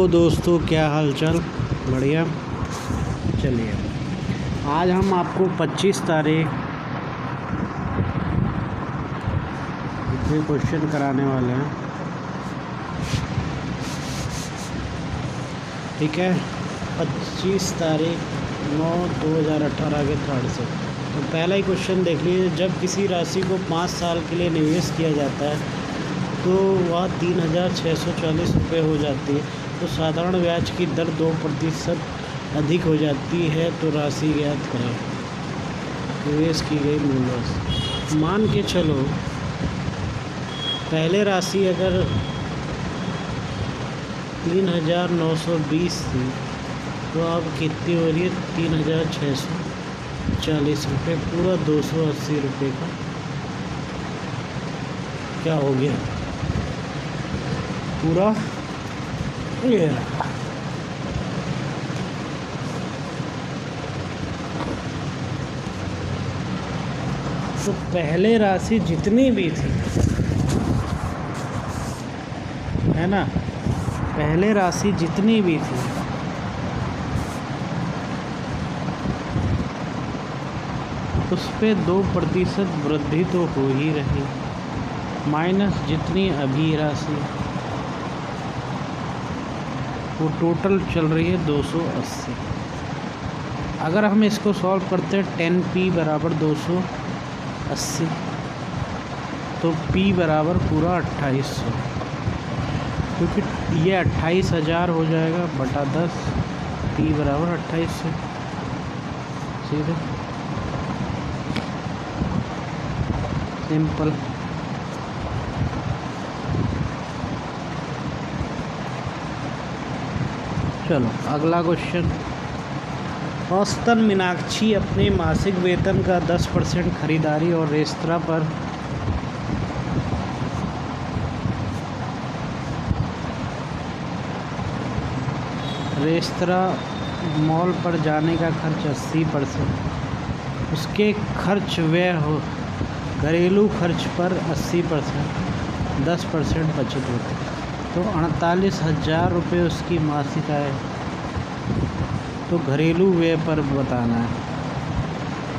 दोस्तों, क्या हाल चाल? बढ़िया। चलिए, आज हम आपको 25 तारीख ये क्वेश्चन कराने वाले हैं। ठीक है, 25 तारीख 9/2018 के थर्ड से। तो पहला ही क्वेश्चन देख लीजिए। जब किसी राशि को 5 साल के लिए निवेश किया जाता है तो वह 3,640 रुपये हो जाती है। तो साधारण ब्याज की दर 2% अधिक हो जाती है, तो राशि ज्ञात करें। निवेश की गई मूल राशि मान के चलो, पहले राशि अगर 3,920 थी तो अब कितनी हो रही है? 3,640 रुपये। पूरा 280 रुपये का क्या हो गया? पूरा ये रहा। तो पहले राशि जितनी भी थी, है ना, पहले राशि जितनी भी थी उस पे 2% वृद्धि तो हो ही रही, माइनस जितनी अभी राशि, वो टोटल चल रही है 280। अगर हम इसको सॉल्व करते हैं 10p बराबर 280, तो p बराबर पूरा 2800, क्योंकि ये 28,000 हो जाएगा बटा 10। p बराबर 2800 सीधे सिंपल। चलो अगला क्वेश्चन। औसतन मीनाक्षी अपने मासिक वेतन का 10% खरीदारी और रेस्तरां पर मॉल पर जाने का खर्च 80%, उसके खर्च व्यय हो घरेलू खर्च पर 80%, 10% बचत होती है, तो 48,000 रुपये उसकी मासिक आय। तो घरेलू व्यय पर बताना है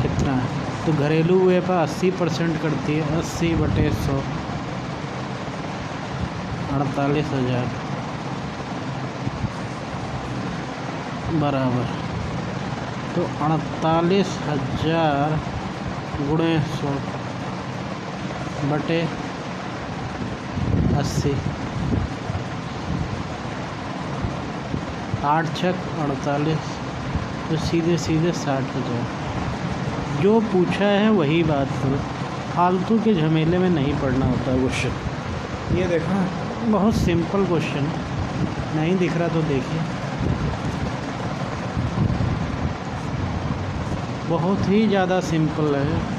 कितना है। तो घरेलू व्यय पर 80% करती है, 80/100, 48,000 बराबर। तो 48,000 गुणे 100 बटे 80, 8 छक 48, तो सीधे 60,000। जो पूछा है वही बात करो, फालतू के झमेले में नहीं पढ़ना होता क्वेश्चन। ये देखो, बहुत सिंपल क्वेश्चन। नहीं दिख रहा तो देखिए, बहुत ही ज़्यादा सिंपल है।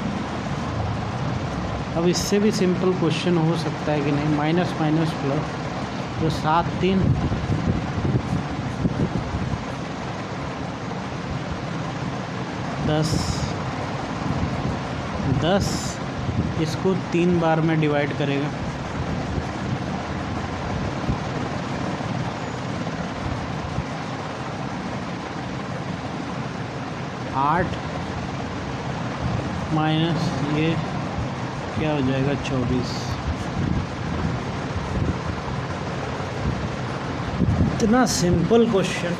अब इससे भी सिंपल क्वेश्चन हो सकता है कि नहीं? माइनस माइनस प्लस, तो 7 3 10 10, इसको 3 बार में डिवाइड करेगा, 8 माइनस ये क्या हो जाएगा? 24। इतना सिंपल क्वेश्चन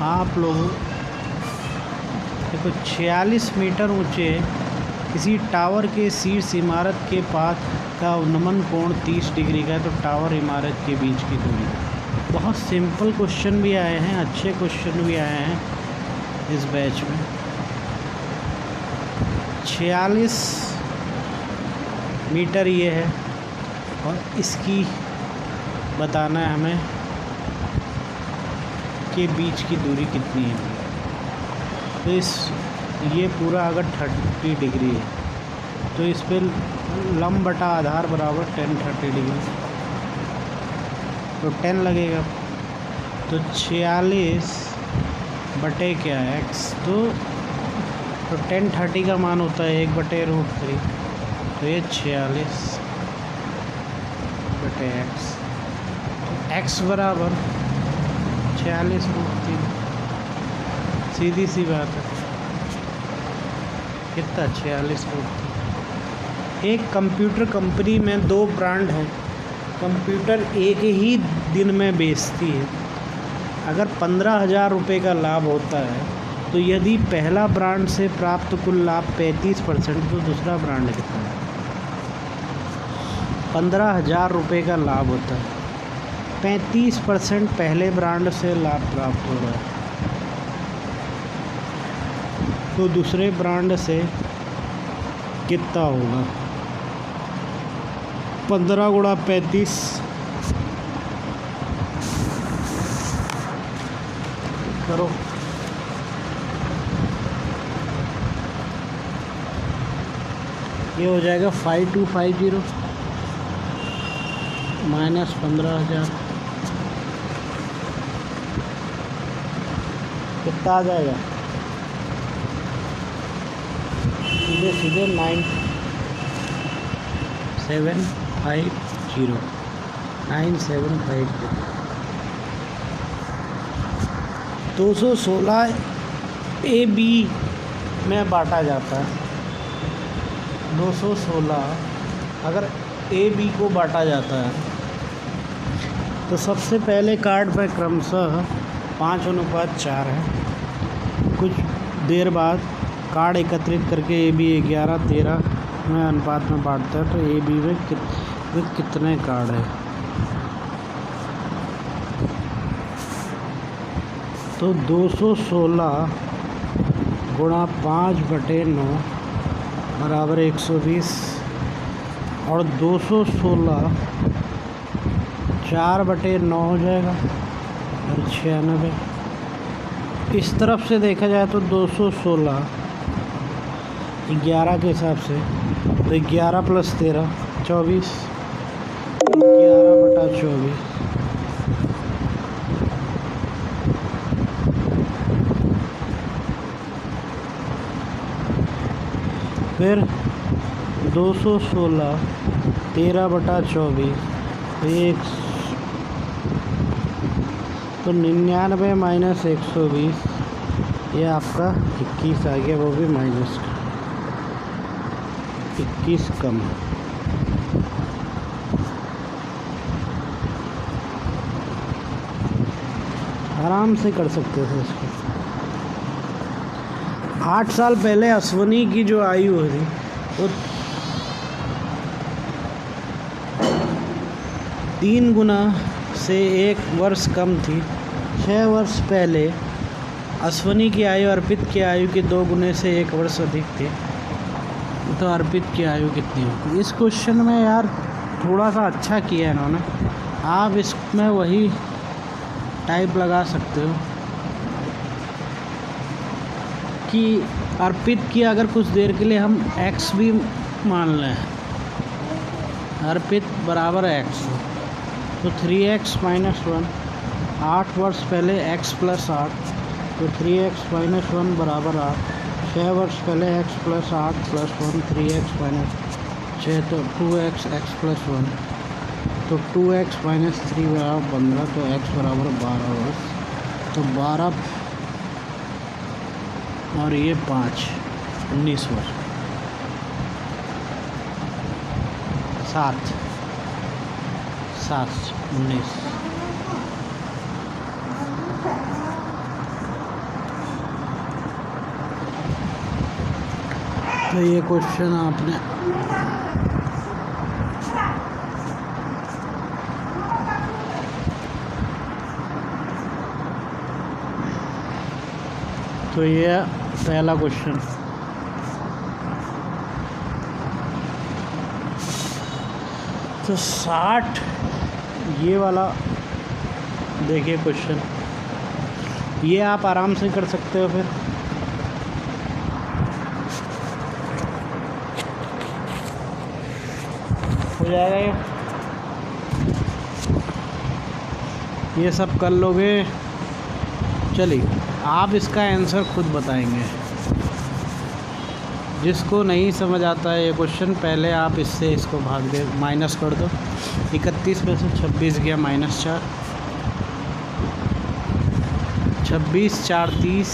आप लोग देखो। 46 मीटर ऊंचे किसी टावर के शीर्ष इमारत के पास का उन्नमन कोण 30 डिग्री का है, तो टावर इमारत के बीच की दूरी। बहुत सिंपल क्वेश्चन भी आए हैं, अच्छे क्वेश्चन भी आए हैं इस बैच में। 46 मीटर ये है, और इसकी बताना है हमें के बीच की दूरी कितनी है। तो ये पूरा अगर 30 डिग्री है, तो इस पर लंब बटा आधार बराबर 10 30 डिग्री, तो 10 लगेगा। तो 46 बटे क्या है x, तो 10 30 का मान होता है 1/√3, तो ये 46 बटे x। x बराबर 46√3, सीधी सी बात है। कितना 46√3। एक कंप्यूटर कंपनी में 2 ब्रांड हैं, कंप्यूटर एक ही दिन में बेचती है। अगर 15,000 रुपये का लाभ होता है तो यदि पहला ब्रांड से प्राप्त कुल लाभ 35%, तो दूसरा ब्रांड कितना है? 15,000 रुपये का लाभ होता है, 35% पहले ब्रांड से लाभ प्राप्त हो रहा है, तो दूसरे ब्रांड से कितना होगा? 15 गुणा 35 करो, ये हो जाएगा 5250 माइनस 15,000, कितना आ जाएगा? सीधे सीधे 9750 216 ए बी में बांटा जाता है। 216 अगर ए बी को बांटा जाता है तो सबसे पहले कार्ड पर क्रमशः 5:4 है। कुछ देर बाद कार्ड एकत्रित करके ए बी 11-13 में अनुपात में बांटता है, तो ए बी में कितने कार्ड है? तो 216 गुणा 5/9 बराबर 120, और 216 4/9 हो जाएगा और 96। इस तरफ से देखा जाए तो 216 11 के हिसाब से, तो 11 + 13 24, 11/24। फिर 216 13/24, तो 99 माइनस 120, ये आपका 21 आ गया, वो भी माइनस 21 कम। आराम से कर सकते थे इसको। 8 साल पहले अश्वनी की जो आयु थी वो 3 गुना से 1 वर्ष कम थी। 6 वर्ष पहले अश्वनी की आयु अर्पित की आयु के 2 गुने से 1 वर्ष अधिक थी, तो अर्पित की आयु कितनी होगी? इस क्वेश्चन में यार थोड़ा सा अच्छा किया है इन्होंने, आप इसमें वही टाइप लगा सकते हो कि अर्पित की अगर कुछ देर के लिए हम x भी मान लें, अर्पित बराबर x, तो 3x - 1, 8 वर्ष पहले x + 8, तो 3x - 1 बराबर 8। 6 वर्ष पहले x + 8 + 1, 3x - 6, तो 2x x + 1, तो 2x - 3 बराबर 15, तो x बराबर 12 वर्ष, तो 12 और ये 5 19 वर्ष, 7 19। तो ये क्वेश्चन आपने तो ये पहला क्वेश्चन। तो 60 ये वाला देखिए क्वेश्चन, ये आप आराम से कर सकते हो। फिर हो जाएगा ये सब कर लोगे। चलिए आप इसका आंसर खुद बताएंगे। जिसको नहीं समझ आता है ये क्वेश्चन, पहले आप इससे इसको भाग दे, माइनस कर दो। 31 में से 26 गया -4, 26 4 30,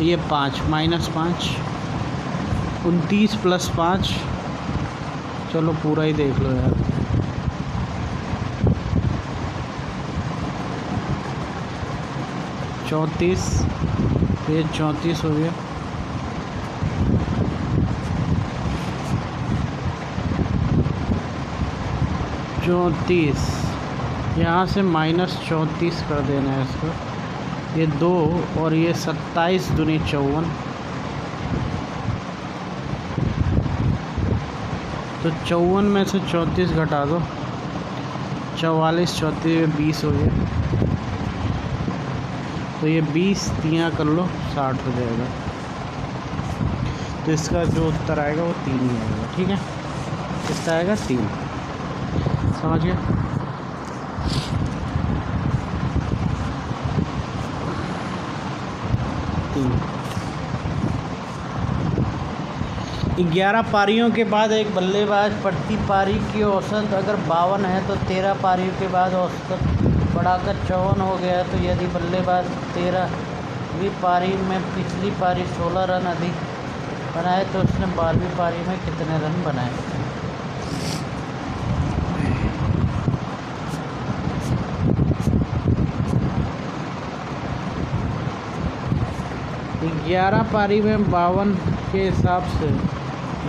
ये 5 -5, 29 + 5, चलो पूरा ही देख लो यार। 34, ये 34 हो गया। 34, यहाँ से -34 कर देना है इसको। ये 2 और ये 27 दूनी 54, तो 54 में से 34 घटा दो, 44 34 20 हो गया। तो ये 20 तियाँ कर लो, 60 हो जाएगा। तो इसका जो उत्तर आएगा वो 3 ही आएगा। ठीक है, इसका आएगा 3। समझ गए? तीन। 11 पारियों के बाद एक बल्लेबाज प्रति पारी की औसत अगर 52 है तो 13 पारियों के बाद औसत बढ़ाकर 54 हो गया। तो यदि बल्लेबाज 13वीं पारी में पिछली पारी 16 रन अधिक बनाए तो उसने 12वीं पारी में कितने रन बनाए? ग्यारह पारी में 52 के हिसाब से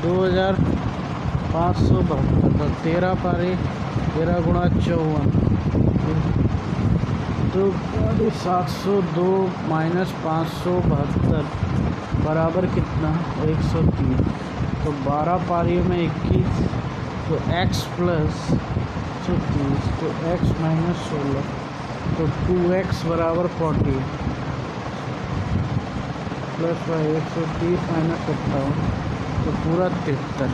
2572, 13 पारी 13 × 54, तो 702 - 572 बराबर कितना? 103। तो 12 पारियों में 21, तो x + 30, तो x - 16, तो 2x = 40 + 130 - 57, तो पूरा 73।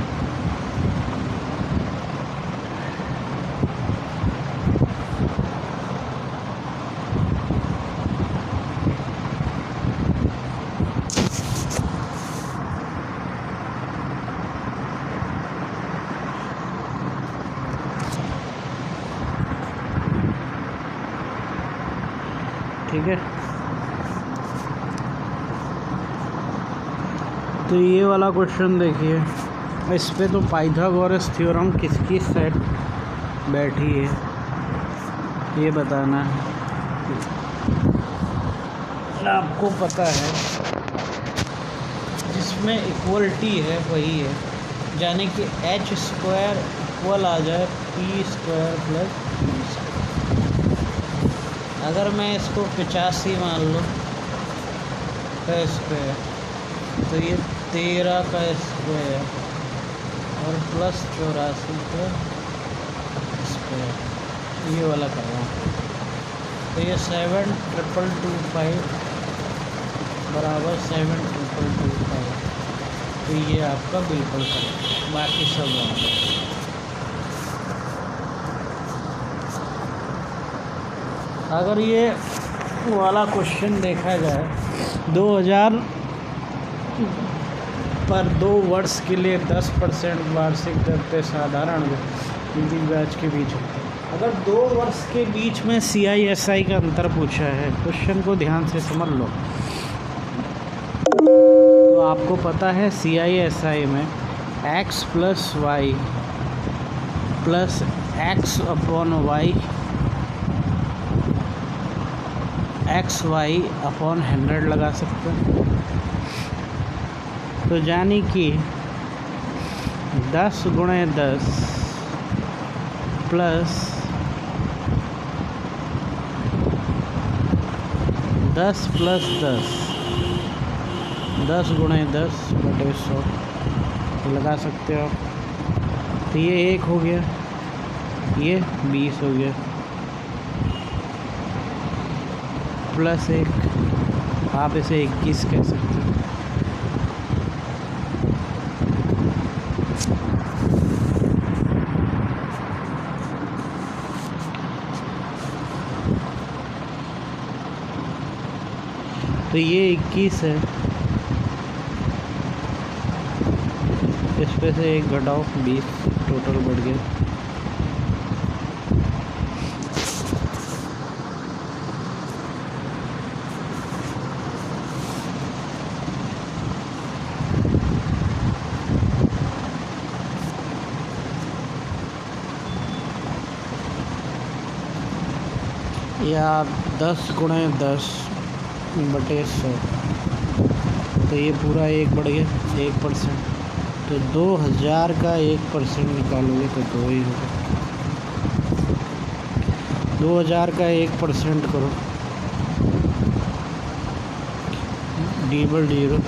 ठीक है, तो ये वाला क्वेश्चन देखिए, इस पे तो पाइथागोरस थ्योरम किसकी सेट बैठी है ये बताना है। आपको पता है जिसमें इक्वलिटी है वही है, यानी कि h² इक्वल आ जाए p² + b²। अगर मैं इसको 85 मान लूँ का स्क्वायर, तो ये 13 का स्क्वायर और +84 का स्क्वायर, ये वाला कर रहा हूँ। तो ये 7225 बराबर 7225, तो ये आपका बिल्कुल करेक्ट, बाकी सब रॉन्ग है। अगर ये वाला क्वेश्चन देखा जाए 2000 पर 2 वर्ष के लिए 10% वार्षिक दर पे साधारण ब्याज के बीच होता है। अगर 2 वर्ष के बीच में CISI का अंतर पूछा है, क्वेश्चन को ध्यान से समझ लो। तो आपको पता है CISI में x + y + x/y xy/100 लगा सकते हैं। तो यानी कि 10 × 10 प्लस 10 + 10, 10 × 10 / 100 लगा सकते हो। तो ये 1 हो गया, ये 20 हो गया, +1, आप इसे 21 कह सकते हो। तो ये 21 है, इस पे से 1 घटाओ 20, टोटल बढ़ गया। या 10 गुणे 10 बटे 100, तो ये पूरा 1 बढ़ गया 1%। तो 2000 का 1% निकालोगे तो 2 ही होगा। 2000 का 1% करो, $0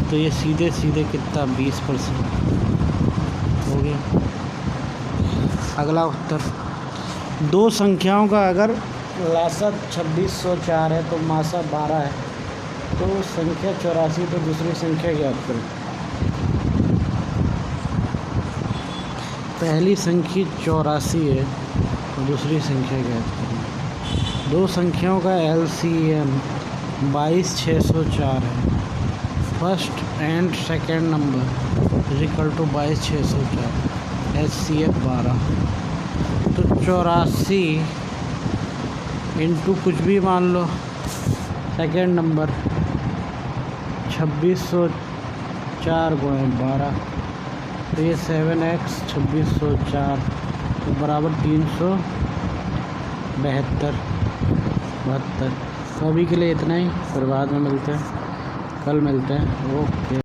तो ये सीधे सीधे कितना 20% हो गया। अगला उत्तर, दो संख्याओं का अगर लासा 2604 है तो मासा 12 है, तो संख्या 84 तो दूसरी संख्या ज्ञात करें। पहली संख्या 84 है तो दूसरी संख्या ज्ञात करें। दो संख्याओं का LCM 22604 है। First and second number is equal to 22604, HCF 12। तो 84 इंटू कुछ भी मान लो, सेकेंड नंबर 2604 गुणे 12, तो ये 7x 2604 तो बराबर 372। तो अभी के लिए इतना ही, फिर बाद में मिलते हैं, कल मिलते हैं। ओके।